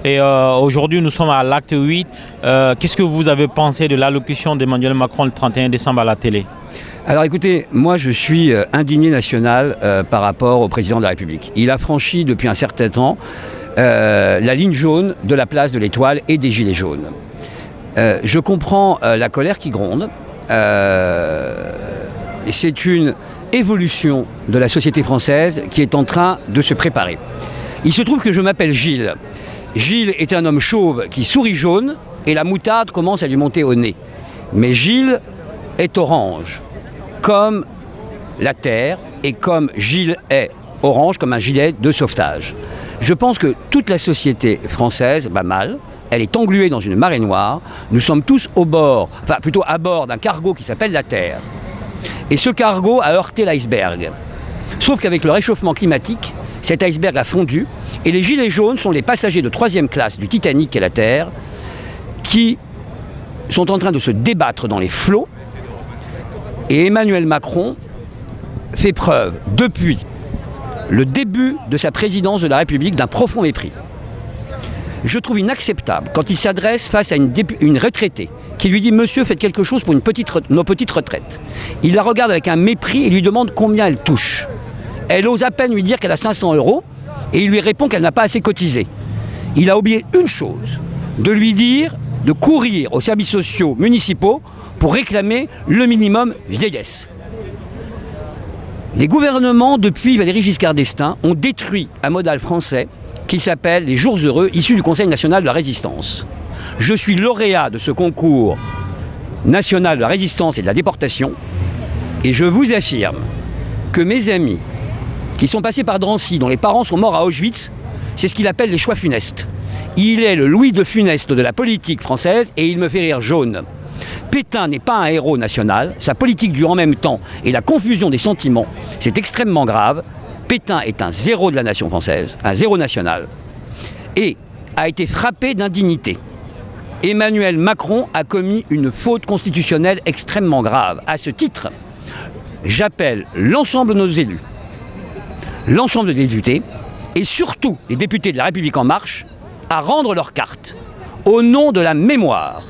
Et aujourd'hui, nous sommes à l'acte 8. Qu'est-ce que vous avez pensé de l'allocution d'Emmanuel Macron le 31 décembre à la télé? Alors écoutez, moi je suis indigné national par rapport au président de la République. Il a franchi depuis un certain temps la ligne jaune de la place de l'Étoile et des Gilets jaunes. Je comprends la colère qui gronde. C'est une évolution de la société française qui est en train de se préparer. Il se trouve que je m'appelle Gilles. Gilles est un homme chauve qui sourit jaune et la moutarde commence à lui monter au nez. Mais Gilles est orange, comme la terre, et comme Gilles est orange, comme un gilet de sauvetage. Je pense que toute la société française va mal, elle est engluée dans une marée noire, nous sommes tous au bord, enfin plutôt à bord d'un cargo qui s'appelle la Terre. Et ce cargo a heurté l'iceberg. Sauf qu'avec le réchauffement climatique, cet iceberg a fondu, et les gilets jaunes sont les passagers de 3e classe du Titanic et la Terre, qui sont en train de se débattre dans les flots. Et Emmanuel Macron fait preuve, depuis le début de sa présidence de la République, d'un profond mépris. Je trouve inacceptable quand il s'adresse face à une retraitée qui lui dit « Monsieur, faites quelque chose pour nos petites retraites ». Il la regarde avec un mépris et lui demande combien elle touche. Elle ose à peine lui dire qu'elle a 500 € et il lui répond qu'elle n'a pas assez cotisé. Il a oublié une chose, de lui dire de courir aux services sociaux municipaux pour réclamer le minimum vieillesse. Les gouvernements, depuis Valéry Giscard d'Estaing, ont détruit un modèle français qui s'appelle les Jours heureux, issus du Conseil national de la résistance. Je suis lauréat de ce concours national de la résistance et de la déportation, et je vous affirme que mes amis qui sont passés par Drancy, dont les parents sont morts à Auschwitz, c'est ce qu'il appelle les choix funestes. Il est le Louis de Funeste de la politique française et il me fait rire jaune. Pétain n'est pas un héros national, sa politique dure en même temps et la confusion des sentiments, c'est extrêmement grave. Pétain est un zéro de la nation française, un zéro national, et a été frappé d'indignité. Emmanuel Macron a commis une faute constitutionnelle extrêmement grave. À ce titre, j'appelle l'ensemble de nos élus, l'ensemble des députés, et surtout les députés de La République En Marche, à rendre leur carte au nom de la mémoire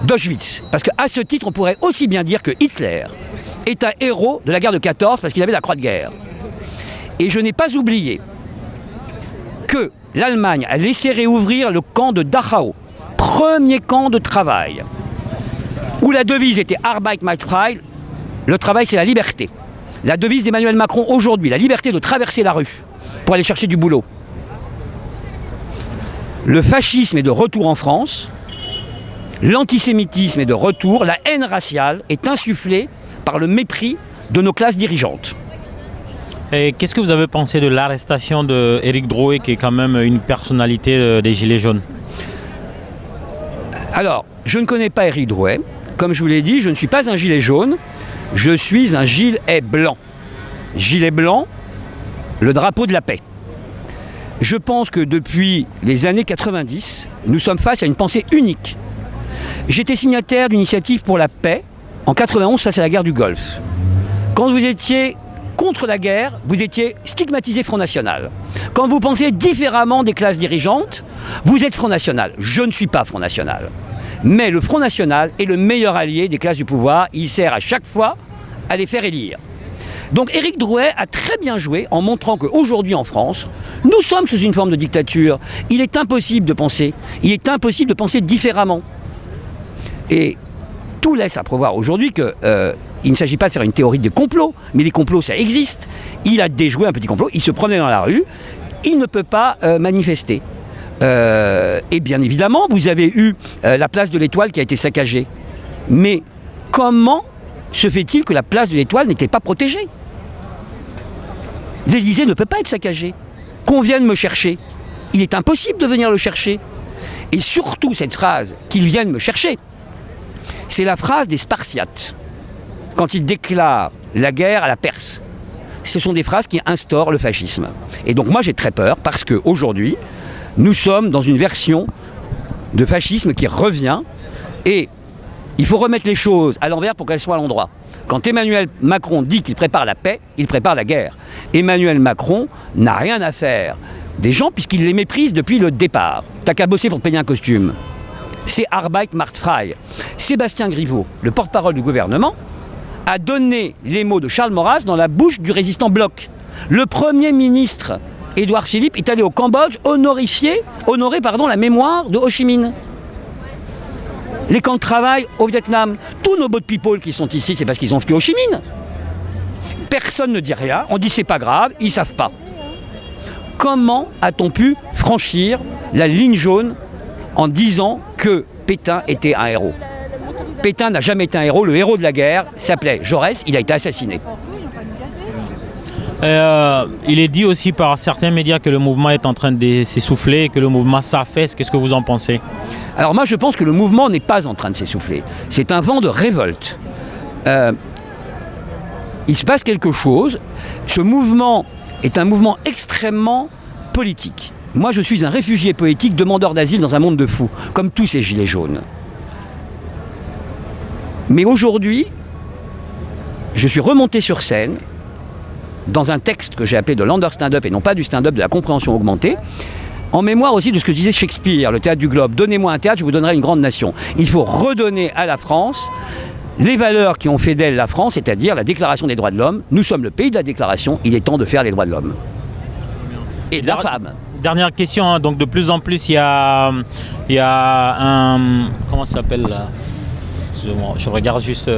d'Auschwitz. Parce qu'à ce titre, on pourrait aussi bien dire que Hitler est un héros de la guerre de 14 parce qu'il avait la croix de guerre. Et je n'ai pas oublié que l'Allemagne a laissé réouvrir le camp de Dachau, premier camp de travail, où la devise était Arbeit macht frei, le travail c'est la liberté. La devise d'Emmanuel Macron aujourd'hui, la liberté de traverser la rue pour aller chercher du boulot. Le fascisme est de retour en France, l'antisémitisme est de retour, la haine raciale est insufflée par le mépris de nos classes dirigeantes. Et qu'est-ce que vous avez pensé de l'arrestation d'Éric Drouet, qui est quand même une personnalité des Gilets jaunes? Alors, je ne connais pas Éric Drouet. Comme je vous l'ai dit, je ne suis pas un gilet jaune, je suis un gilet blanc. Gilet blanc, le drapeau de la paix. Je pense que depuis les années 90, nous sommes face à une pensée unique. J'étais signataire d'Initiative pour la paix en 91 face à la guerre du Golfe. Quand vous étiez contre la guerre, vous étiez stigmatisé Front National. Quand vous pensez différemment des classes dirigeantes, vous êtes Front National. Je ne suis pas Front National. Mais le Front National est le meilleur allié des classes du pouvoir. Il sert à chaque fois à les faire élire. Donc Éric Drouet a très bien joué en montrant qu'aujourd'hui en France, nous sommes sous une forme de dictature. Il est impossible de penser. Il est impossible de penser différemment. Et tout laisse à prévoir aujourd'hui qu'il ne s'agit pas de faire une théorie des complots, mais les complots, ça existe. Il a déjoué un petit complot, il se promenait dans la rue, il ne peut pas manifester. Et bien évidemment, vous avez eu la place de l'Étoile qui a été saccagée. Mais comment se fait-il que la place de l'Étoile n'était pas protégée? L'Élysée ne peut pas être saccagé. Qu'on vienne me chercher. Il est impossible de venir le chercher. Et surtout, cette phrase « qu'ils viennent me chercher », c'est la phrase des Spartiates, quand ils déclarent la guerre à la Perse. Ce sont des phrases qui instaurent le fascisme. Et donc moi j'ai très peur, parce qu'aujourd'hui, nous sommes dans une version de fascisme qui revient, et il faut remettre les choses à l'envers pour qu'elles soient à l'endroit. Quand Emmanuel Macron dit qu'il prépare la paix, il prépare la guerre. Emmanuel Macron n'a rien à faire des gens puisqu'ils les méprisent depuis le départ. T'as qu'à bosser pour te payer un costume. C'est Arbeit macht frei. Sébastien Griveaux, le porte-parole du gouvernement, a donné les mots de Charles Maurras dans la bouche du résistant Bloch. Le Premier ministre Édouard Philippe est allé au Cambodge honorer la mémoire de Ho Chi Minh. Les camps de travail au Vietnam, tous nos boat people qui sont ici, c'est parce qu'ils ont fui Ho Chi Minh. Personne ne dit rien, on dit c'est pas grave, ils savent pas. Comment a-t-on pu franchir la ligne jaune en disant que Pétain était un héros? Pétain n'a jamais été un héros, le héros de la guerre s'appelait Jaurès, il a été assassiné. Il est dit aussi par certains médias que le mouvement est en train de s'essouffler, que le mouvement s'affaisse. Qu'est-ce que vous en pensez? Alors moi je pense que le mouvement n'est pas en train de s'essouffler. C'est un vent de révolte. Il se passe quelque chose. Ce mouvement est un mouvement extrêmement politique. Moi je suis un réfugié politique, demandeur d'asile dans un monde de fous, comme tous ces gilets jaunes. Mais aujourd'hui, je suis remonté sur scène dans un texte que j'ai appelé de l'under stand-up et non pas du stand-up, de la compréhension augmentée, en mémoire aussi de ce que disait Shakespeare, le théâtre du globe. Donnez-moi un théâtre, je vous donnerai une grande nation. Il faut redonner à la France les valeurs qui ont fait d'elle la France, c'est-à-dire la Déclaration des droits de l'homme. Nous sommes le pays de la Déclaration, il est temps de faire les droits de l'homme. Et de la femme. Dernière question, hein. Donc de plus en plus il y a un... Comment ça s'appelle là? Je regarde juste...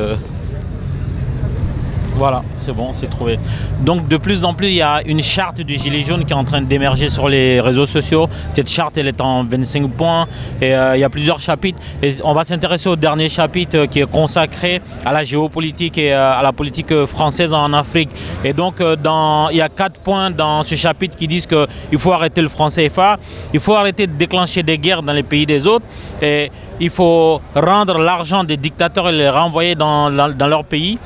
Voilà, c'est bon, c'est trouvé. Donc de plus en plus, il y a une charte du gilet jaune qui est en train d'émerger sur les réseaux sociaux. Cette charte, elle est en 25 points et il y a plusieurs chapitres. Et on va s'intéresser au dernier chapitre qui est consacré à la géopolitique et à la politique française en Afrique. Et donc il y a 4 points dans ce chapitre qui disent qu'il faut arrêter le franc CFA, il faut arrêter de déclencher des guerres dans les pays des autres et il faut rendre l'argent des dictateurs et les renvoyer dans leur pays.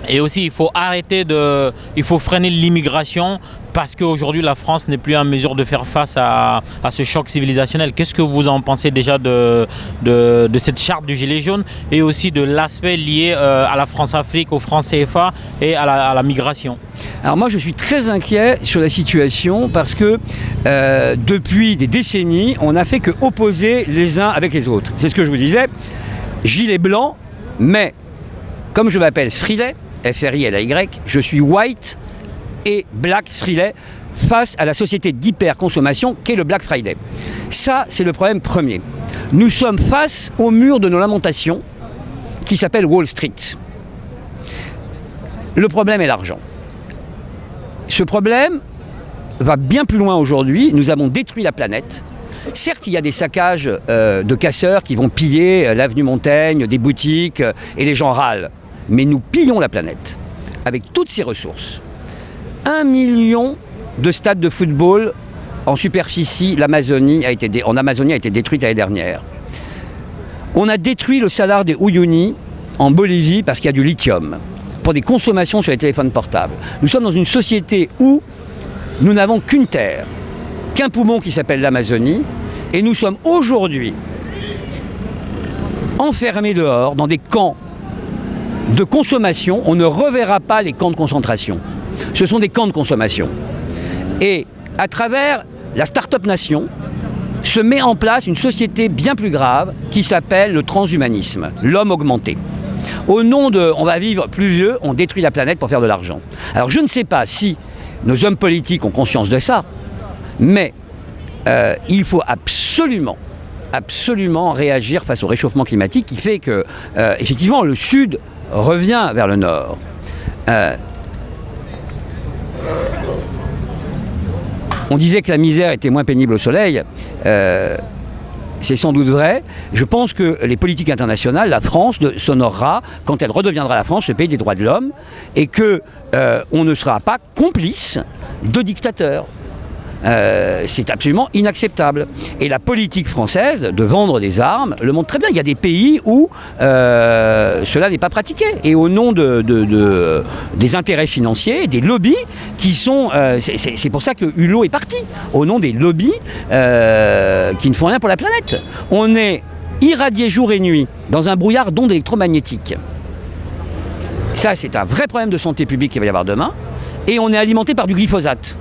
Et aussi, il faut freiner l'immigration parce qu'aujourd'hui, la France n'est plus en mesure de faire face à ce choc civilisationnel. Qu'est-ce que vous en pensez déjà de cette charte du Gilet jaune et aussi de l'aspect lié à la France-Afrique, au franc CFA et à la migration? Alors moi, je suis très inquiet sur la situation parce que depuis des décennies, on n'a fait que opposer les uns avec les autres. C'est ce que je vous disais, gilet blanc, mais comme je m'appelle Freelet, F-R-I-L-A-Y, je suis white et black Freelet face à la société d'hyperconsommation qu'est le Black Friday. Ça, c'est le problème premier. Nous sommes face au mur de nos lamentations qui s'appelle Wall Street. Le problème est l'argent. Ce problème va bien plus loin aujourd'hui. Nous avons détruit la planète. Certes, il y a des saccages de casseurs qui vont piller l'avenue Montaigne, des boutiques, et les gens râlent. Mais nous pillons la planète avec toutes ses ressources. 1 million de stades de football en superficie, en Amazonie a été détruite l'année dernière. On a détruit le salar des Uyuni en Bolivie parce qu'il y a du lithium pour des consommations sur les téléphones portables. Nous sommes dans une société où nous n'avons qu'une terre, qu'un poumon qui s'appelle l'Amazonie, et nous sommes aujourd'hui enfermés dehors dans des camps de consommation. On ne reverra pas les camps de concentration. Ce sont des camps de consommation. Et à travers la Start-up Nation se met en place une société bien plus grave qui s'appelle le transhumanisme, l'homme augmenté. Au nom de « on va vivre plus vieux », on détruit la planète pour faire de l'argent. Alors je ne sais pas si nos hommes politiques ont conscience de ça, mais il faut absolument réagir face au réchauffement climatique qui fait que, effectivement, le Sud revient vers le Nord. On disait que la misère était moins pénible au soleil. C'est sans doute vrai. Je pense que les politiques internationales, la France s'honorera quand elle redeviendra la France, le pays des droits de l'homme, et qu'on ne sera pas complice de dictateurs. C'est absolument inacceptable. Et la politique française de vendre des armes le montre très bien. Il y a des pays où cela n'est pas pratiqué. Et au nom des intérêts financiers, des lobbies qui sont... c'est pour ça que Hulot est parti. Au nom des lobbies qui ne font rien pour la planète. On est irradié jour et nuit dans un brouillard d'ondes électromagnétiques. Ça, c'est un vrai problème de santé publique qu'il va y avoir demain. Et on est alimenté par du glyphosate.